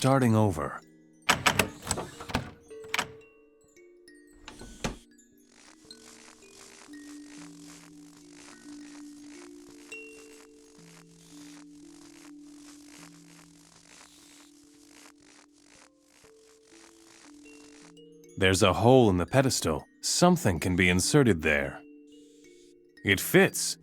starting over. There's a hole in the pedestal. Something can be inserted there. It fits.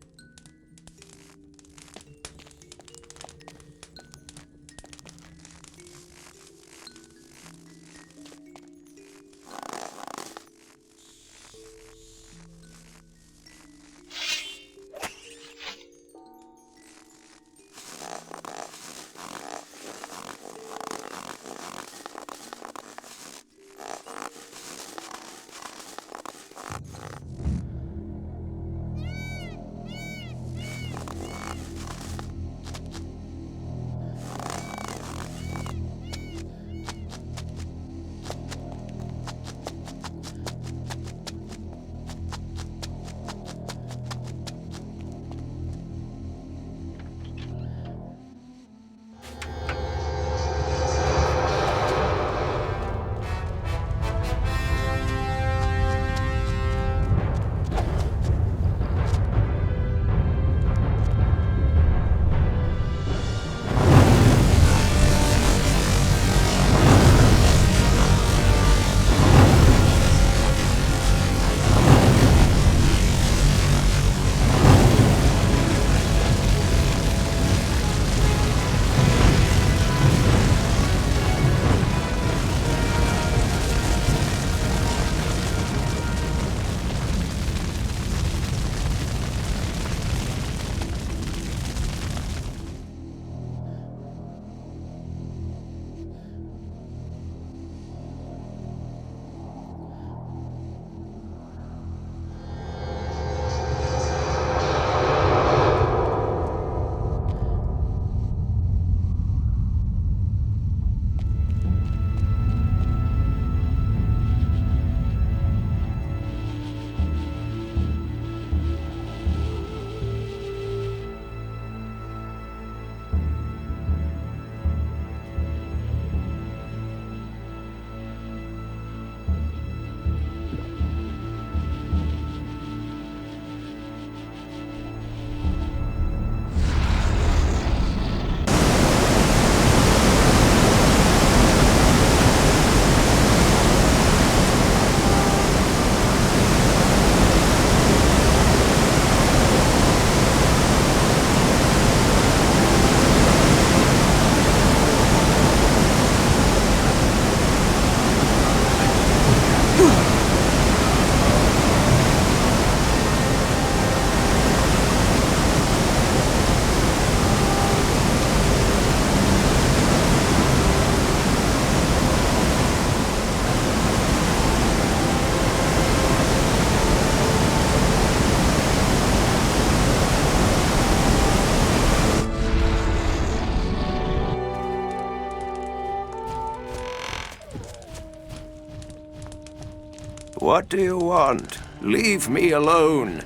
What do you want? Leave me alone.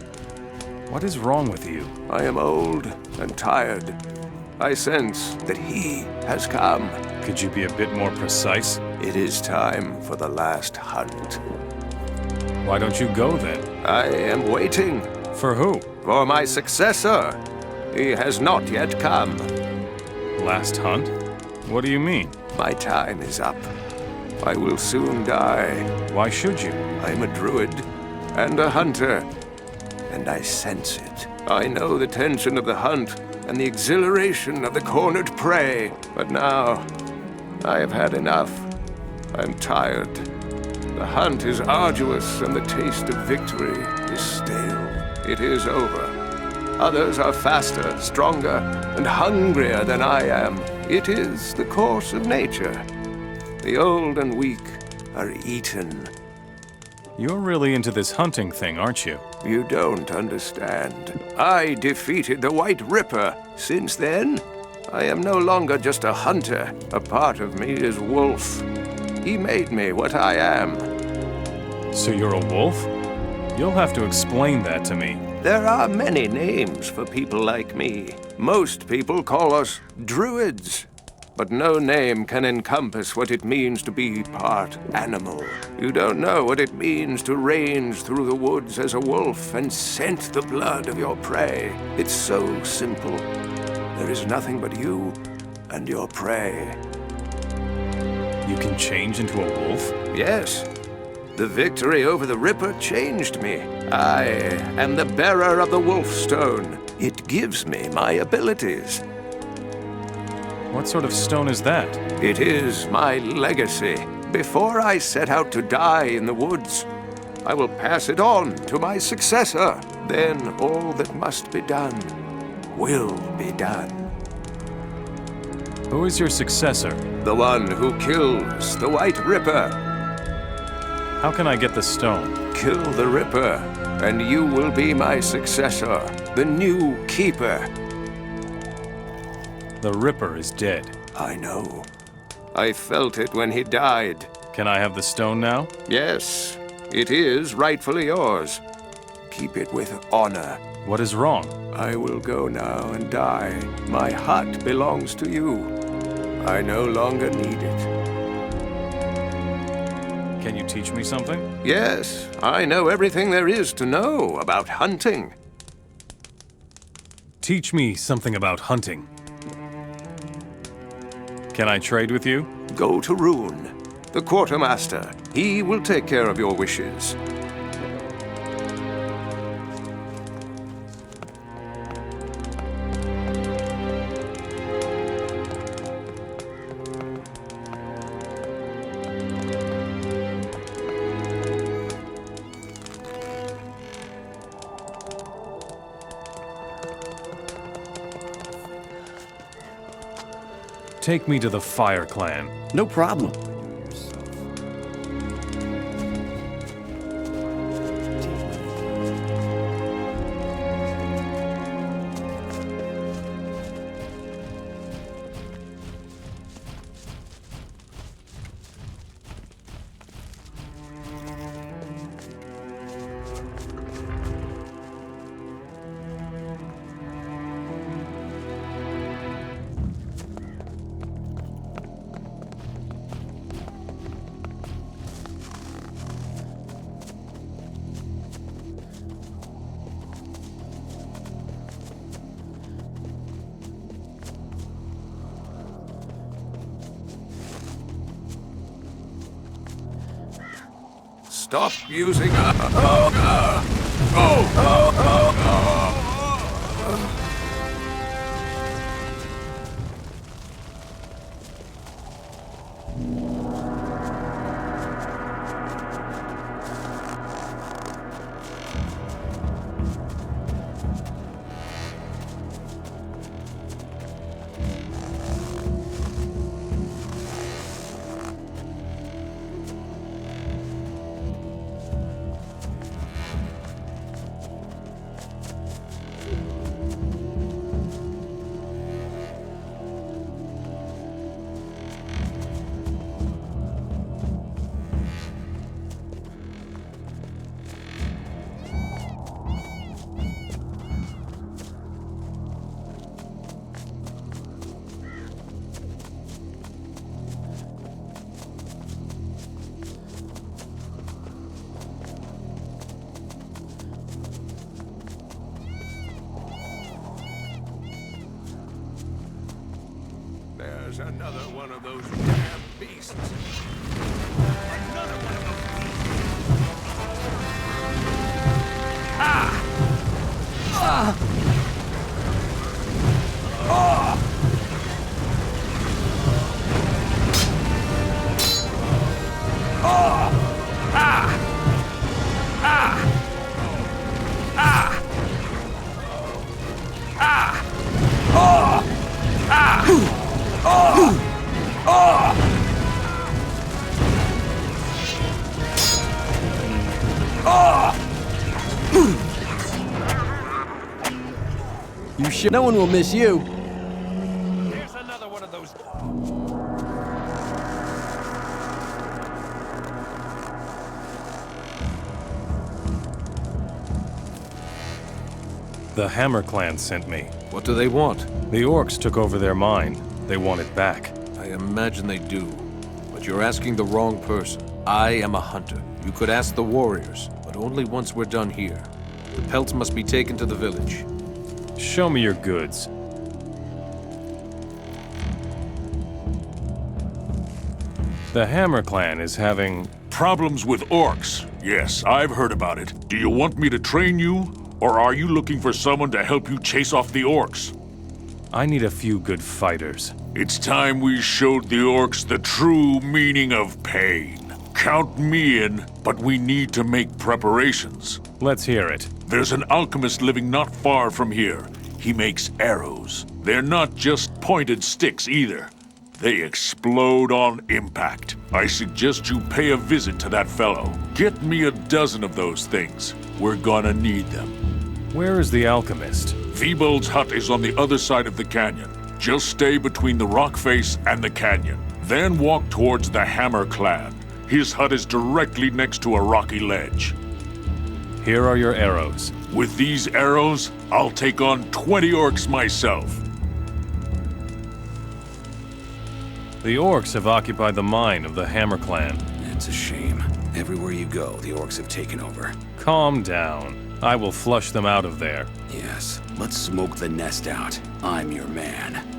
What is wrong with you? I am old and tired. I sense that he has come. Could you be a bit more precise? It is time for the last hunt. Why don't you go then? I am waiting. For who? For my successor. He has not yet come. Last hunt? What do you mean? My time is up. I will soon die. Why should you? I'm a druid and a hunter, and I sense it. I know the tension of the hunt and the exhilaration of the cornered prey, but now I have had enough. I'm tired. The hunt is arduous and the taste of victory is stale. It is over. Others are faster, stronger, and hungrier than I am. It is the course of nature. The old and weak are eaten. You're really into this hunting thing, aren't you? You don't understand. I defeated the White Ripper. Since then, I am no longer just a hunter. A part of me is wolf. He made me what I am. So you're a wolf? You'll have to explain that to me. There are many names for people like me. Most people call us druids. but no name can encompass what it means to be part animal. You don't know what it means to range through the woods as a wolf and scent the blood of your prey. It's so simple. There is nothing but you and your prey. You can change into a wolf? Yes. The victory over the Ripper changed me. I am the bearer of the Wolf Stone. It gives me my abilities. What sort of stone is that? It is my legacy. Before I set out to die in the woods, I will pass it on to my successor. Then all that must be done will be done. Who is your successor? The one who kills the White Ripper. How can I get the stone? Kill the Ripper, and you will be my successor, the new Keeper. The Ripper is dead. I know. I felt it when he died. Can I have the stone now? Yes, it is rightfully yours. Keep it with honor. What is wrong? I will go now and die. My hut belongs to you. I no longer need it. Can you teach me something? Yes, I know everything there is to know about hunting. Teach me something about hunting. Can I trade with you? Go to Rune, the quartermaster. He will take care of your wishes. Take me to the Fire Clan. No problem. Stop using There's another one of those damn beasts. Another one of those beasts. Ah! Ah! Oh! Oh! Ah! Ah! Ah! Ah! Oh! Ah! Oh! Oh! Oh! You should. No one will miss you. Here's another one of those. The Hammer Clan sent me. What do they want? The orcs took over their mine. They want it back. I imagine they do. But you're asking the wrong person. I am a hunter. You could ask the warriors, but only once we're done here. The pelts must be taken to the village. Show me your goods. The Hammer Clan is having Problems with orcs. Yes, I've heard about it. Do you want me to train you? Or are you looking for someone to help you chase off the orcs? I need a few good fighters. It's time we showed the orcs the true meaning of pain. Count me in, but we need to make preparations. Let's hear it. There's an alchemist living not far from here. He makes arrows. They're not just pointed sticks either. They explode on impact. I suggest you pay a visit to that fellow. Get me a dozen of those things. We're gonna need them. Where is the alchemist? Feebold's hut is on the other side of the canyon. Just stay between the rock face and the canyon. Then walk towards the Hammer Clan. His hut is directly next to a rocky ledge. Here are your arrows. With these arrows, I'll take on 20 orcs myself. The orcs have occupied the mine of the Hammer Clan. It's a shame. Everywhere you go, the orcs have taken over. Calm down. I will flush them out of there. Yes, let's smoke the nest out. I'm your man.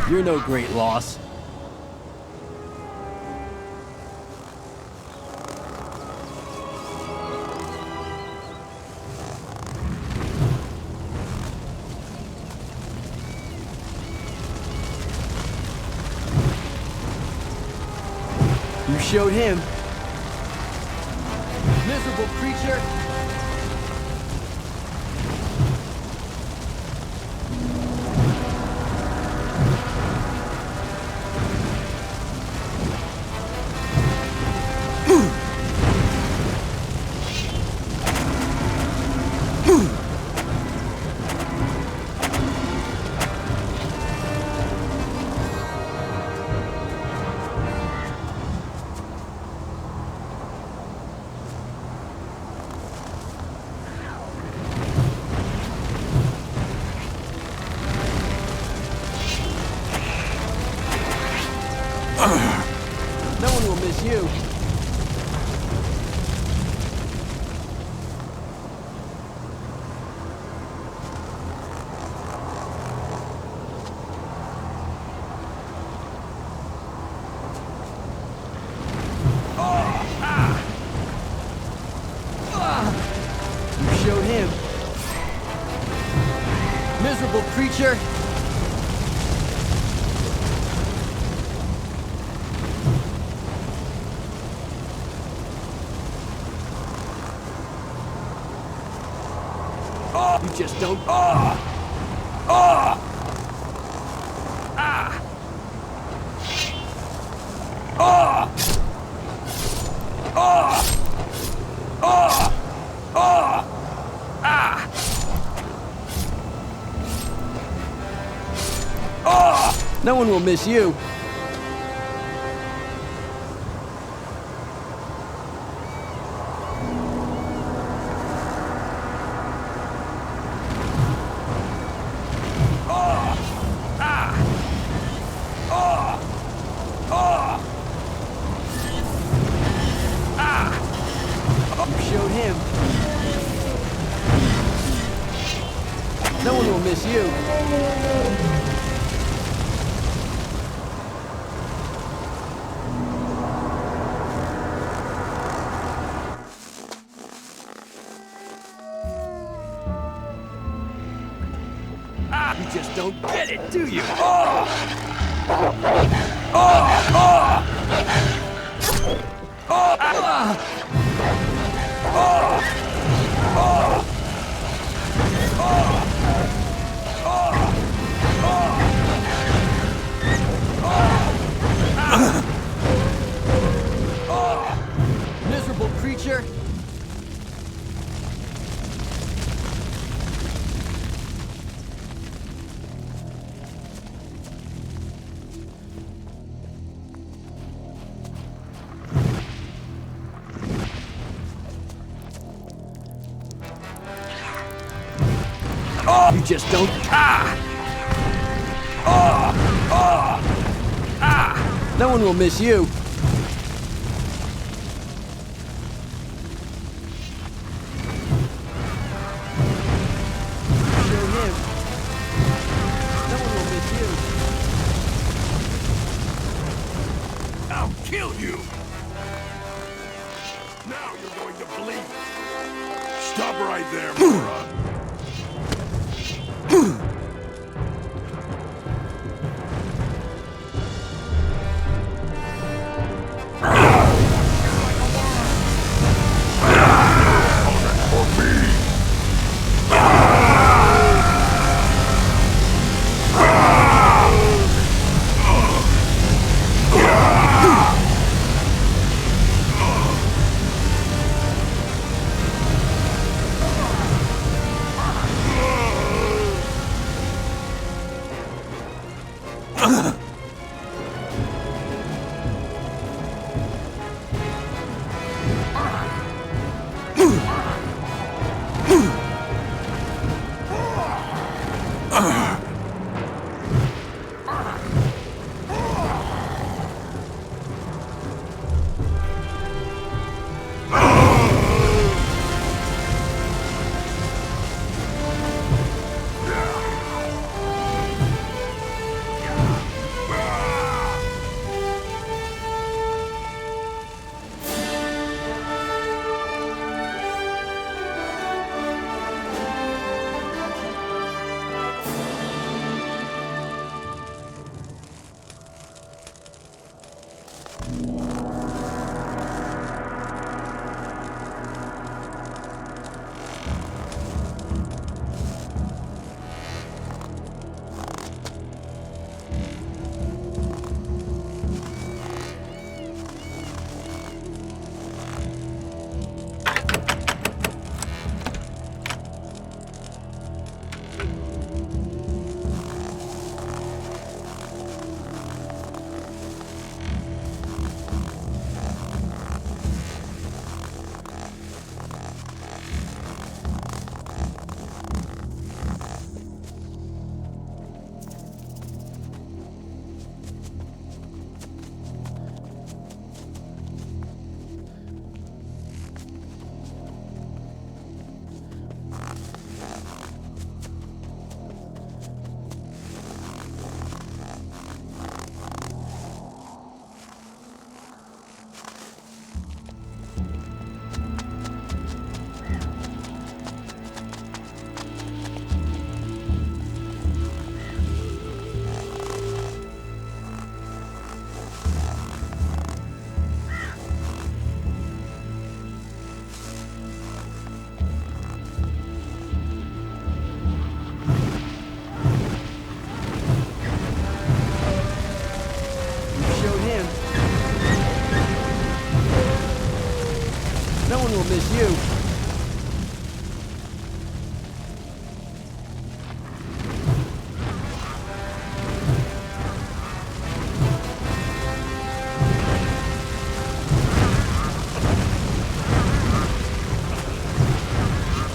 You're no great loss. You showed him. Miserable creature! No one will miss you. You showed him. Miserable creature. You just don't. No one will miss you. You showed him. No one will miss you. You just don't get it, do you? Miserable creature. You just don't. No one will miss you. Show him. No one will miss you. I'll kill you! Now you're going to bleed! Stop right there, moron!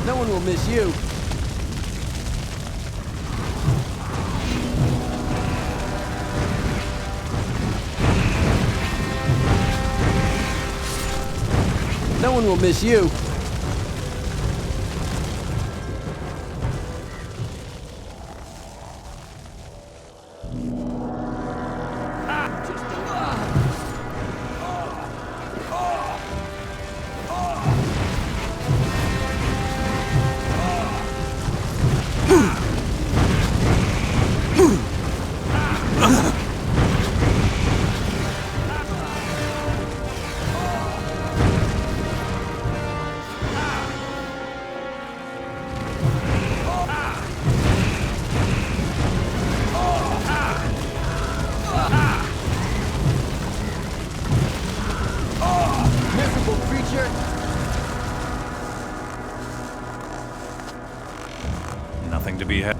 No one will miss you. No one will miss you. Nothing to be had.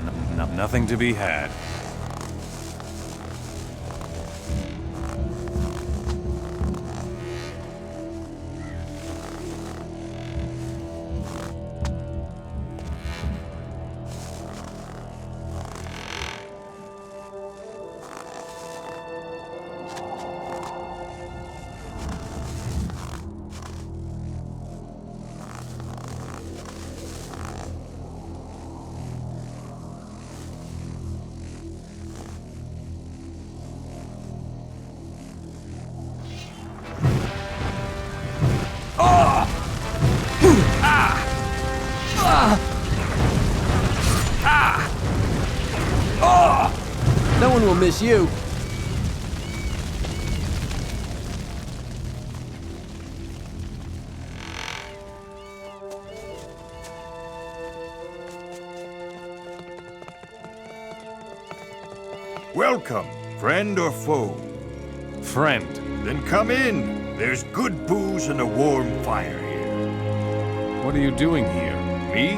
Nothing to be had. No one will miss you. Welcome, friend or foe. Friend. Then come in. There's good booze and a warm fire here. What are you doing here? Me?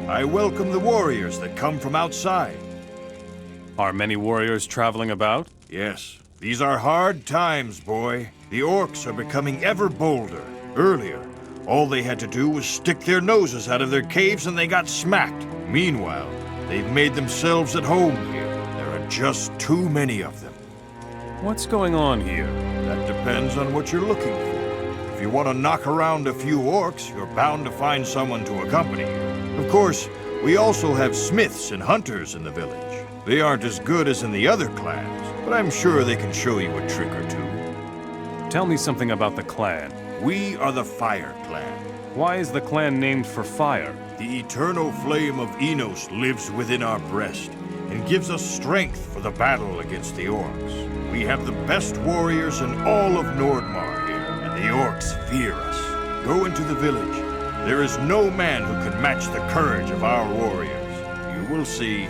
I welcome the warriors that come from outside. Are many warriors traveling about? Yes, these are hard times, boy. The orcs are becoming ever bolder. Earlier, all they had to do was stick their noses out of their caves and they got smacked. Meanwhile, they've made themselves at home here. There are just too many of them. What's going on here? That depends on what you're looking for. If you want to knock around a few orcs, you're bound to find someone to accompany you. Of course, we also have smiths and hunters in the village. They aren't as good as in the other clans, but I'm sure they can show you a trick or two. Tell me something about the clan. We are the Fire Clan. Why is the clan named for fire? The eternal flame of Enos lives within our breast and gives us strength for the battle against the orcs. We have the best warriors in all of Nordmar here, and the orcs fear us. Go into the village. There is no man who can match the courage of our warriors. You will see.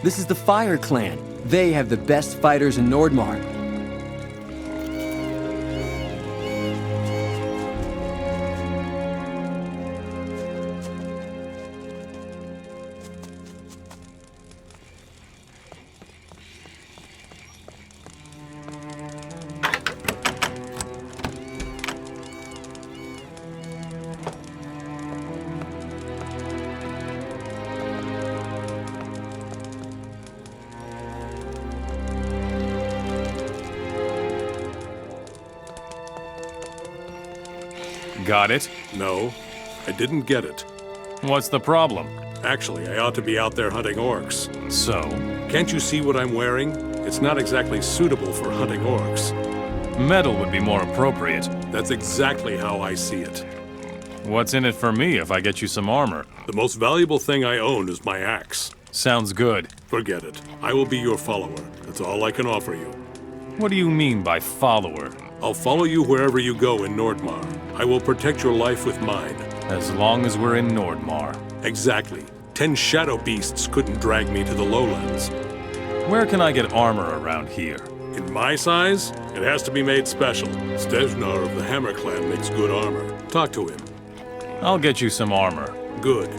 This is the Fire Clan. They have the best fighters in Nordmar. Got it? No, I didn't get it. What's the problem? Actually, I ought to be out there hunting orcs. So? Can't you see what I'm wearing? It's not exactly suitable for hunting orcs. Metal would be more appropriate. That's exactly how I see it. What's in it for me if I get you some armor? The most valuable thing I own is my axe. Sounds good. Forget it. I will be your follower. That's all I can offer you. What do you mean by follower? I'll follow you wherever you go in Nordmar. I will protect your life with mine. As long as we're in Nordmar. Exactly. 10 shadow beasts couldn't drag me to the lowlands. Where can I get armor around here? In my size, it has to be made special. Stejnar of the Hammer Clan makes good armor. Talk to him. I'll get you some armor. Good.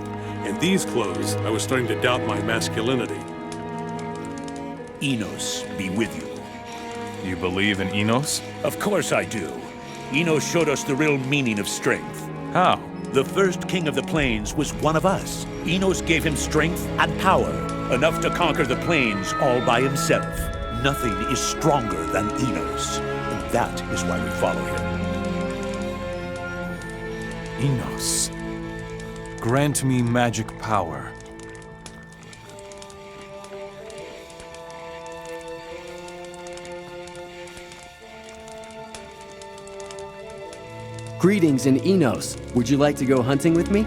In these clothes, I was starting to doubt my masculinity. Enos be with you. You believe in Enos? Of course I do. Enos showed us the real meaning of strength. How? The first king of the plains was one of us. Enos gave him strength and power, enough to conquer the plains all by himself. Nothing is stronger than Enos, and that is why we follow him. Enos. Grant me magic power. Greetings in Enos. Would you like to go hunting with me?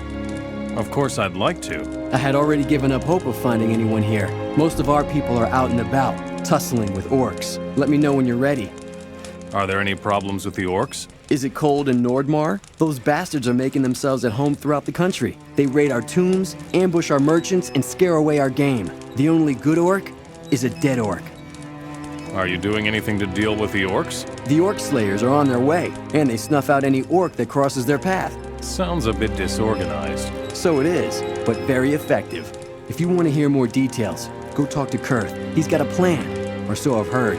Of course I'd like to. I had already given up hope of finding anyone here. Most of our people are out and about, tussling with orcs. Let me know when you're ready. Are there any problems with the orcs? Is it cold in Nordmar? Those bastards are making themselves at home throughout the country. They raid our tombs, ambush our merchants, and scare away our game. The only good orc is a dead orc. Are you doing anything to deal with the orcs? The orc slayers are on their way, and they snuff out any orc that crosses their path. Sounds a bit disorganized. So it is, but very effective. If you want to hear more details, go talk to Kurth. He's got a plan, or so I've heard.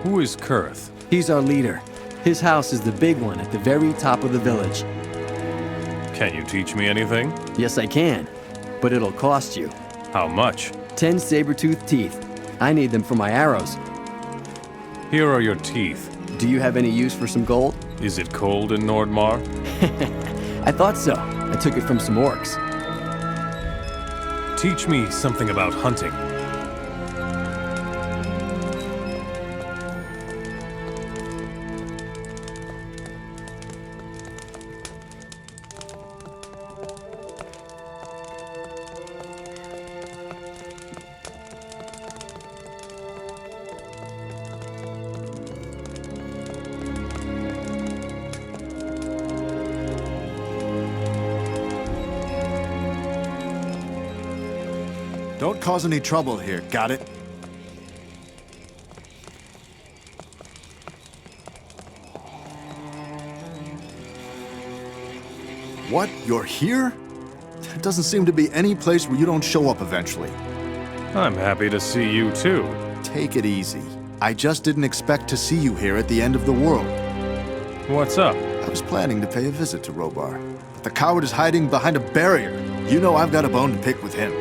Who is Kurth? He's our leader. His house is the big one at the very top of the village. Can you teach me anything? Yes, I can, but it'll cost you. How much? 10 saber-toothed teeth. I need them for my arrows. Here are your teeth. Do you have any use for some gold? Is it cold in Nordmar? I thought so. I took it from some orcs. Teach me something about hunting. Don't cause any trouble here, got it? What? You're here? There doesn't seem to be any place where you don't show up eventually. I'm happy to see you too. Take it easy. I just didn't expect to see you here at the end of the world. What's up? I was planning to pay a visit to Robar, but the coward is hiding behind a barrier. You know I've got a bone to pick with him.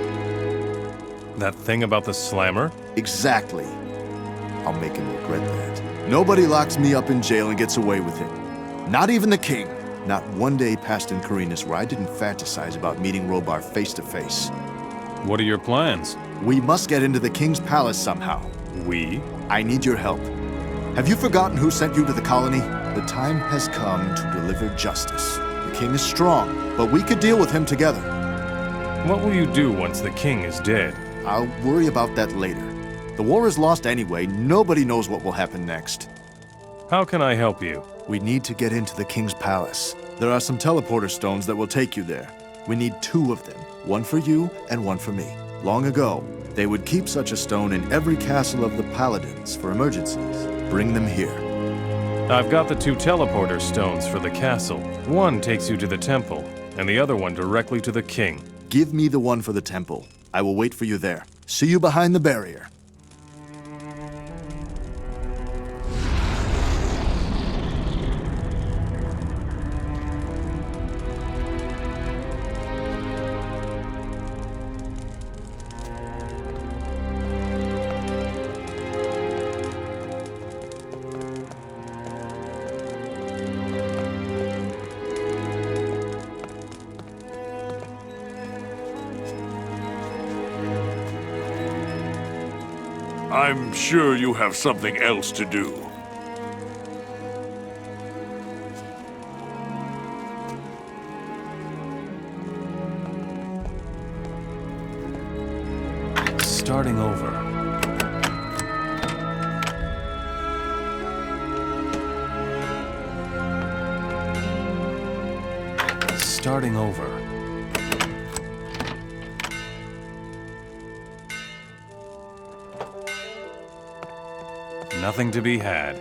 That thing about the slammer? Exactly. I'll make him regret that. Nobody locks me up in jail and gets away with it. Not even the king. Not one day passed in Carinus where I didn't fantasize about meeting Robar face to face. What are your plans? We must get into the king's palace somehow. We? I need your help. Have you forgotten who sent you to the colony? The time has come to deliver justice. The king is strong, but we could deal with him together. What will you do once the king is dead? I'll worry about that later. The war is lost anyway. Nobody knows what will happen next. How can I help you? We need to get into the king's palace. There are some teleporter stones that will take you there. We need 2 of them, one for you and one for me. Long ago, they would keep such a stone in every castle of the paladins for emergencies. Bring them here. I've got the 2 teleporter stones for the castle. One takes you to the temple, and the other one directly to the king. Give me the one for the temple. I will wait for you there. See you behind the barrier. I'm sure you have something else to do. Starting over. Starting over. Nothing to be had.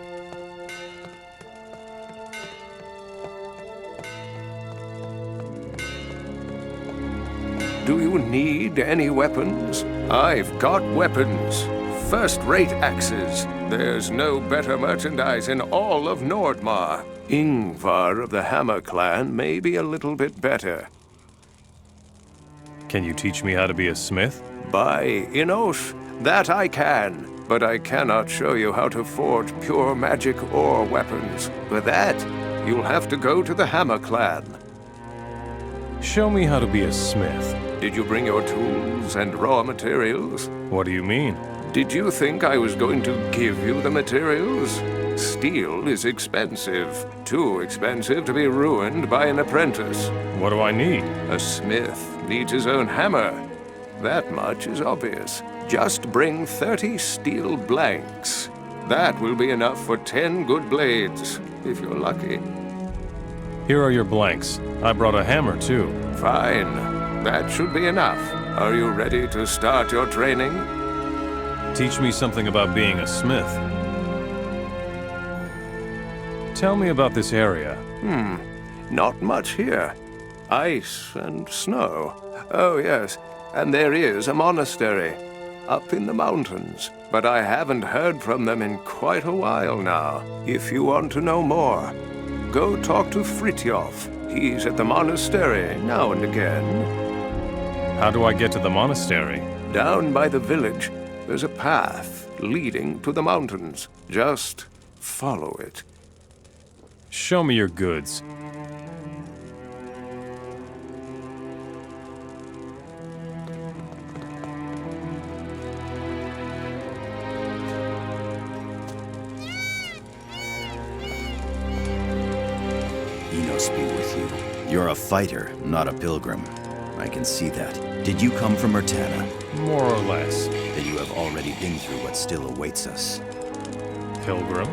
Do you need any weapons? I've got weapons. First-rate axes. There's no better merchandise in all of Nordmar. Ingvar of the Hammer Clan may be a little bit better. Can you teach me how to be a smith? By Inos, that I can. But I cannot show you how to forge pure magic ore weapons. For that, you'll have to go to the Hammer Clan. Show me how to be a smith. Did you bring your tools and raw materials? What do you mean? Did you think I was going to give you the materials? Steel is expensive. Too expensive to be ruined by an apprentice. What do I need? A smith needs his own hammer. That much is obvious. Just bring 30 steel blanks. That will be enough for 10 good blades, if you're lucky. Here are your blanks. I brought a hammer, too. Fine. That should be enough. Are you ready to start your training? Teach me something about being a smith. Tell me about this area. Not much here. Ice and snow. Oh, yes. And there is a monastery. Up in the mountains. But I haven't heard from them in quite a while now. If you want to know more, go talk to Fritjof. He's at the monastery now and again. How do I get to the monastery? Down by the village, there's a path leading to the mountains. Just follow it. Show me your goods. Enos be with you. You're a fighter, not a pilgrim. I can see that. Did you come from Murtana? More or less. Then you have already been through what still awaits us. Pilgrim?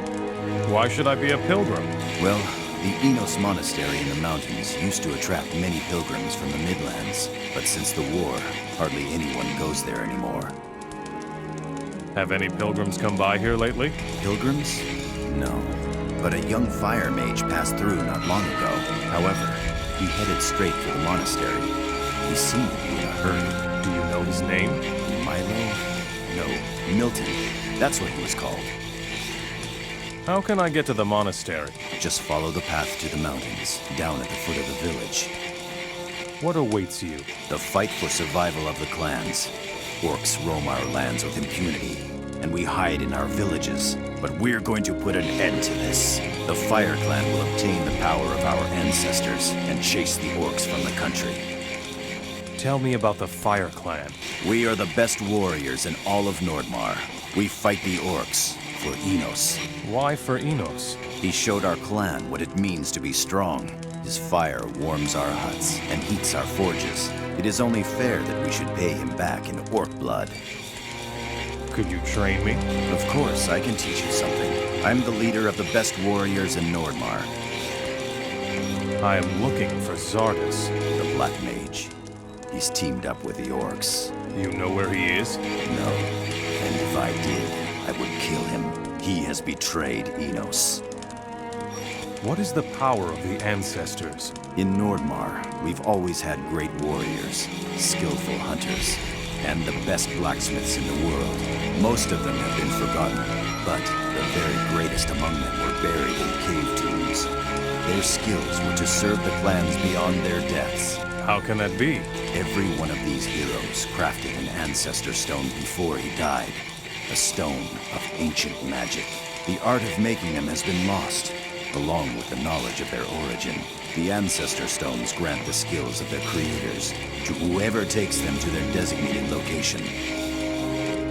Why should I be a pilgrim? Well, the Enos Monastery in the mountains used to attract many pilgrims from the Midlands, but since the war, hardly anyone goes there anymore. Have any pilgrims come by here lately? Pilgrims? No. But a young fire mage passed through not long ago. However, he headed straight for the monastery. He seemed to be in a hurry. Do you know his name? Milo? No, Milten. That's what he was called. How can I get to the monastery? Just follow the path to the mountains, down at the foot of the village. What awaits you? The fight for survival of the clans. Orcs roam our lands with impunity, and we hide in our villages. But we're going to put an end to this. The Fire Clan will obtain the power of our ancestors and chase the orcs from the country. Tell me about the Fire Clan. We are the best warriors in all of Nordmar. We fight the orcs for Enos. Why for Enos? He showed our clan what it means to be strong. His fire warms our huts and heats our forges. It is only fair that we should pay him back in orc blood. Could you train me? Of course, I can teach you something. I'm the leader of the best warriors in Nordmar. I am looking for Xardas. The Black Mage. He's teamed up with the orcs. You know where he is? No. And if I did, I would kill him. He has betrayed Enos. What is the power of the ancestors? In Nordmar, we've always had great warriors, skillful hunters, and the best blacksmiths in the world. Most of them have been forgotten, but the very greatest among them were buried in cave tombs. Their skills were to serve the clans beyond their deaths. How can that be? Every one of these heroes crafted an ancestor stone before he died. A stone of ancient magic. The art of making them has been lost, along with the knowledge of their origin. The ancestor stones grant the skills of their creators to whoever takes them to their designated location.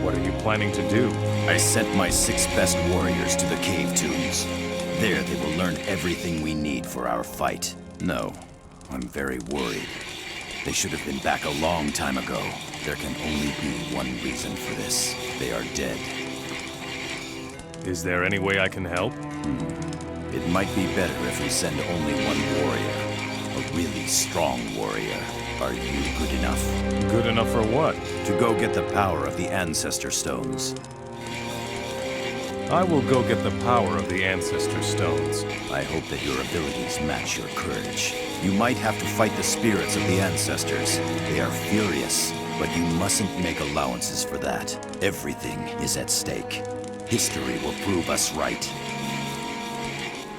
What are you planning to do? I sent my 6 best warriors to the cave tombs. There they will learn everything we need for our fight. No, I'm very worried. They should have been back a long time ago. There can only be one reason for this. They are dead. Is there any way I can help? It might be better if we send only one warrior. A really strong warrior. Are you good enough? Good enough for what? To go get the power of the ancestor stones. I will go get the power of the Ancestor Stones. I hope that your abilities match your courage. You might have to fight the spirits of the ancestors. They are furious, but you mustn't make allowances for that. Everything is at stake. History will prove us right.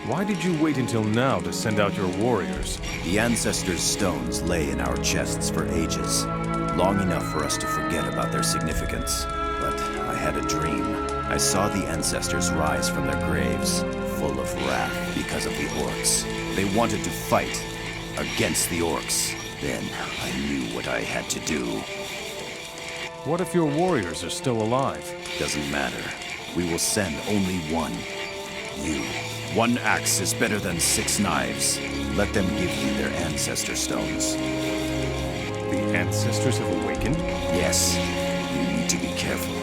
Why did you wait until now to send out your warriors? The ancestors' stones lay in our chests for ages, long enough for us to forget about their significance. But I had a dream. I saw the ancestors rise from their graves, full of wrath because of the orcs. They wanted to fight against the orcs. Then I knew what I had to do. What if your warriors are still alive? Doesn't matter. We will send only one. You. One axe is better than 6 knives. Let them give you their ancestor stones. The ancestors have awakened? Yes. You need to be careful.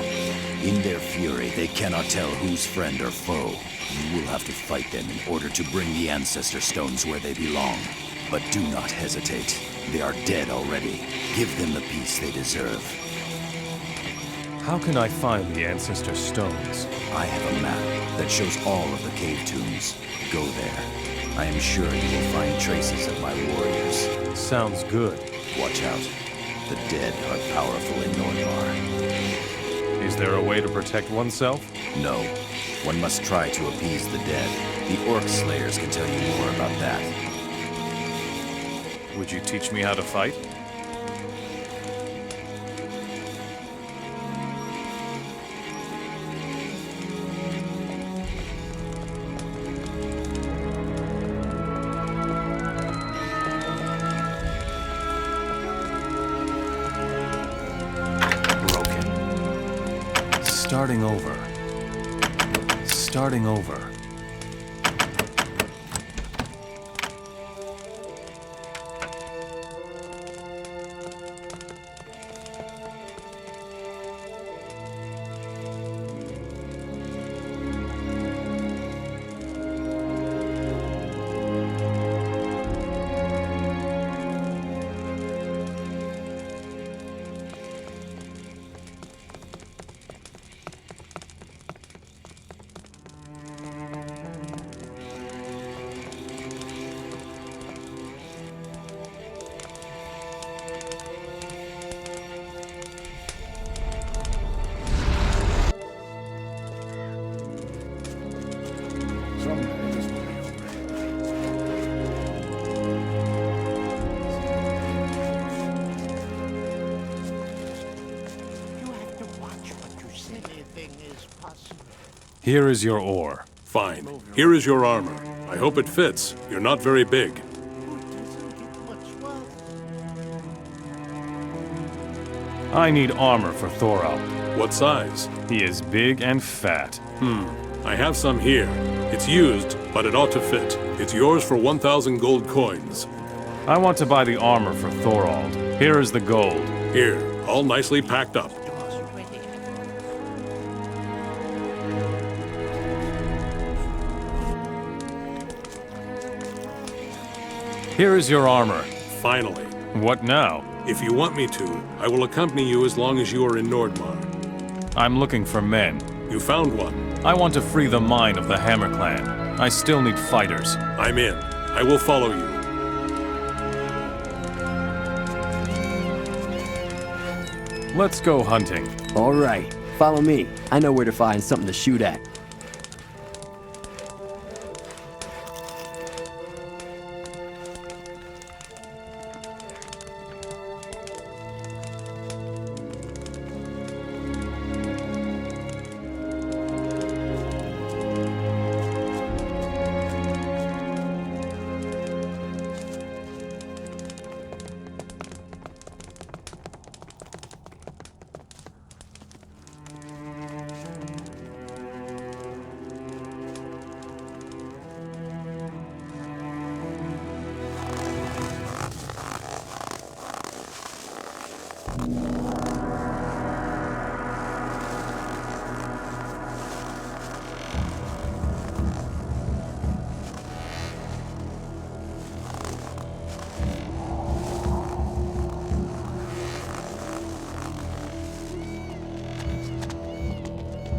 In their fury, they cannot tell who's friend or foe. You will have to fight them in order to bring the ancestor stones where they belong. But do not hesitate. They are dead already. Give them the peace they deserve. How can I find the Ancestor Stones? I have a map that shows all of the cave tombs. Go there. I am sure you will find traces of my warriors. Sounds good. Watch out. The dead are powerful in Nordmar. Is there a way to protect oneself? No. One must try to appease the dead. The orc slayers can tell you more about that. Would you teach me how to fight? Starting over. Starting over. Here is your ore. Fine. Here is your armor. I hope it fits. You're not very big. I need armor for Thorald. What size? He is big and fat. I have some here. It's used, but it ought to fit. It's yours for 1,000 gold coins. I want to buy the armor for Thorald. Here is the gold. Here, all nicely packed up. Here is your armor. Finally. What now? If you want me to, I will accompany you as long as you are in Nordmar. I'm looking for men. You found one. I want to free the mine of the Hammer Clan. I still need fighters. I'm in. I will follow you. Let's go hunting. All right, follow me. I know where to find something to shoot at.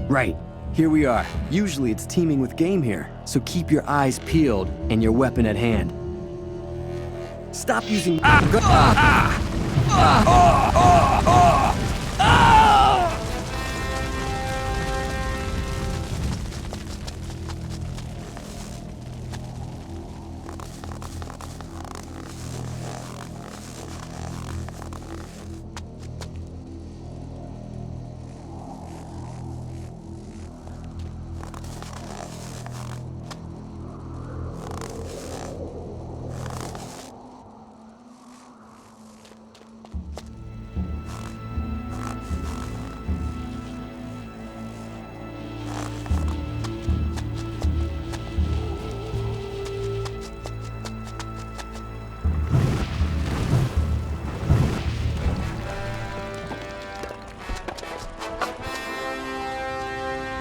Right. Here we are. Usually it's teeming with game here, so keep your eyes peeled and your weapon at hand. Stop using...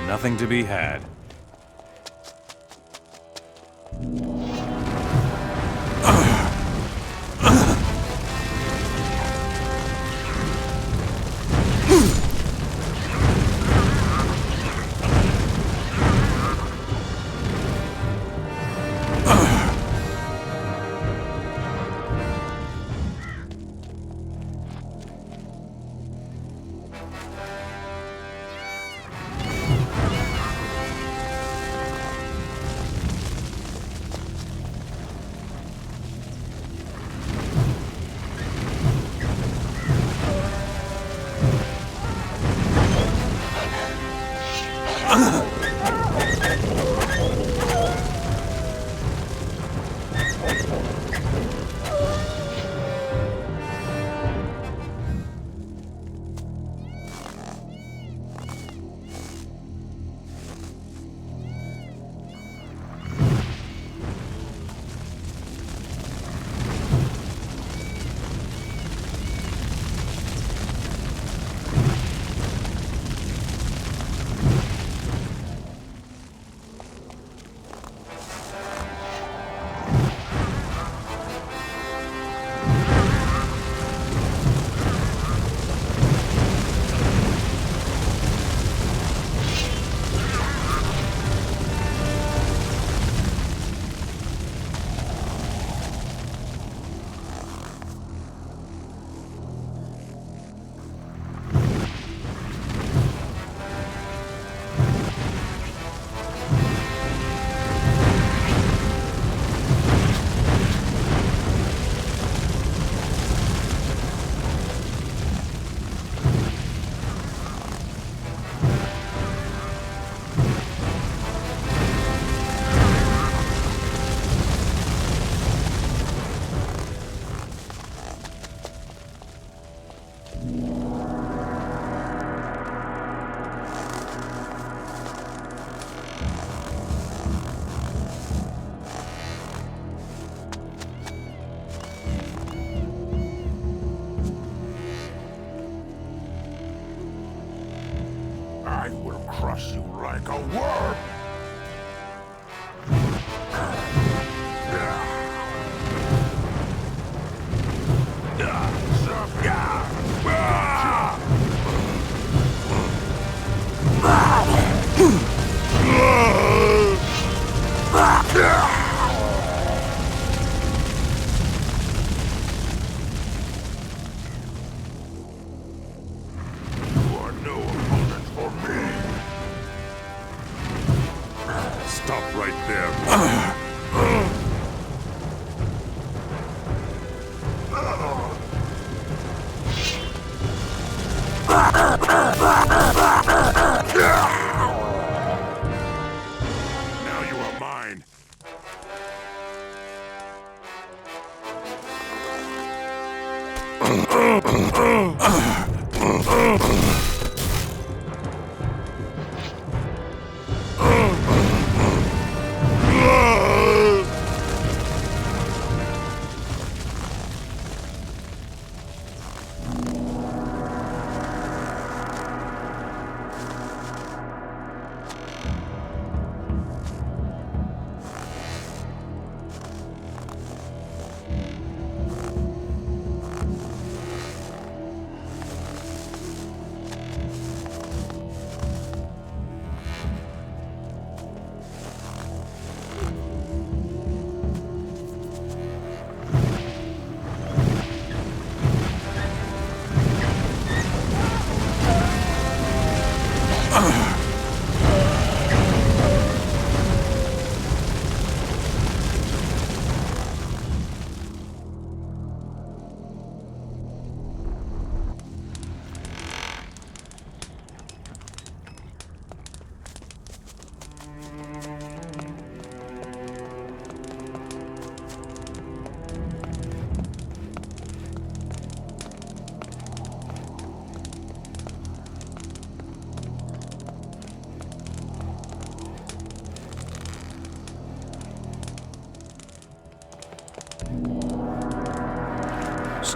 Nothing to be had. I will crush you like a worm! Stop right there. Now you are mine.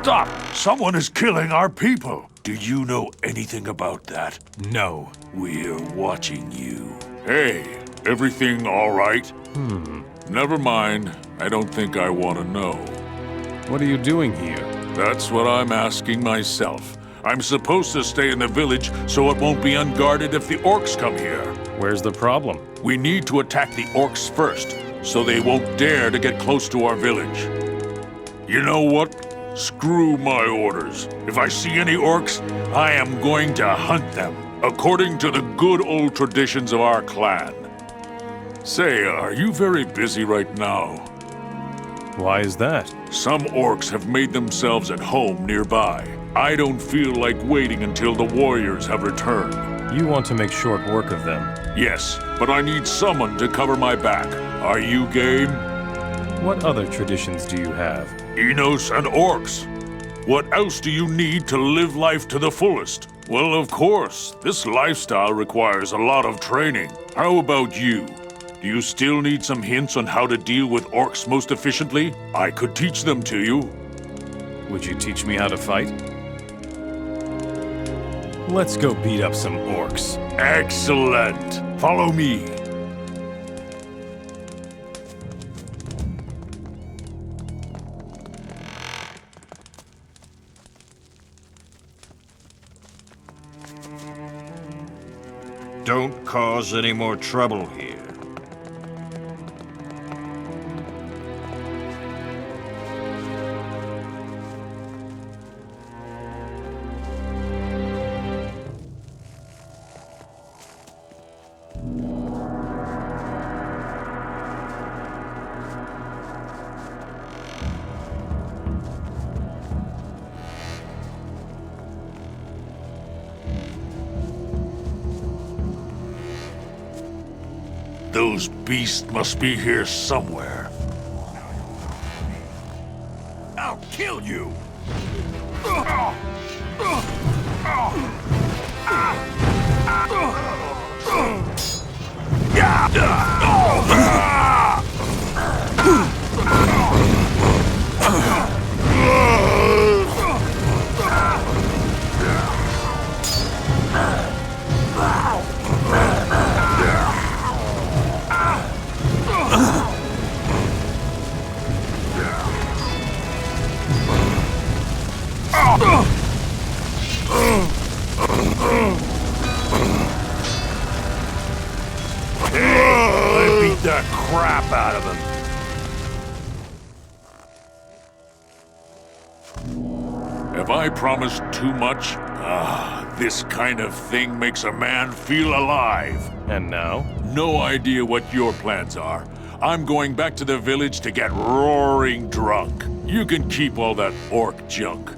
Stop! Someone is killing our people! Do you know anything about that? No. We're watching you. Hey, everything all right? Never mind. I don't think I want to know. What are you doing here? That's what I'm asking myself. I'm supposed to stay in the village so it won't be unguarded if the orcs come here. Where's the problem? We need to attack the orcs first, so they won't dare to get close to our village. You know what? Screw my orders. If I see any orcs, I am going to hunt them, according to the good old traditions of our clan. Say, are you very busy right now? Why is that? Some orcs have made themselves at home nearby. I don't feel like waiting until the warriors have returned. You want to make short work of them. Yes, but I need someone to cover my back. Are you game? What other traditions do you have? Enos and orcs. What else do you need to live life to the fullest? Well, of course, this lifestyle requires a lot of training. How about you? Do you still need some hints on how to deal with orcs most efficiently? I could teach them to you. Would you teach me how to fight? Let's go beat up some orcs. Excellent! Follow me. Don't cause any more trouble here. Those beasts must be here somewhere. I'll kill you! I beat the crap out of him. Have I promised too much? This kind of thing makes a man feel alive. And now? No idea what your plans are. I'm going back to the village to get roaring drunk. You can keep all that orc junk.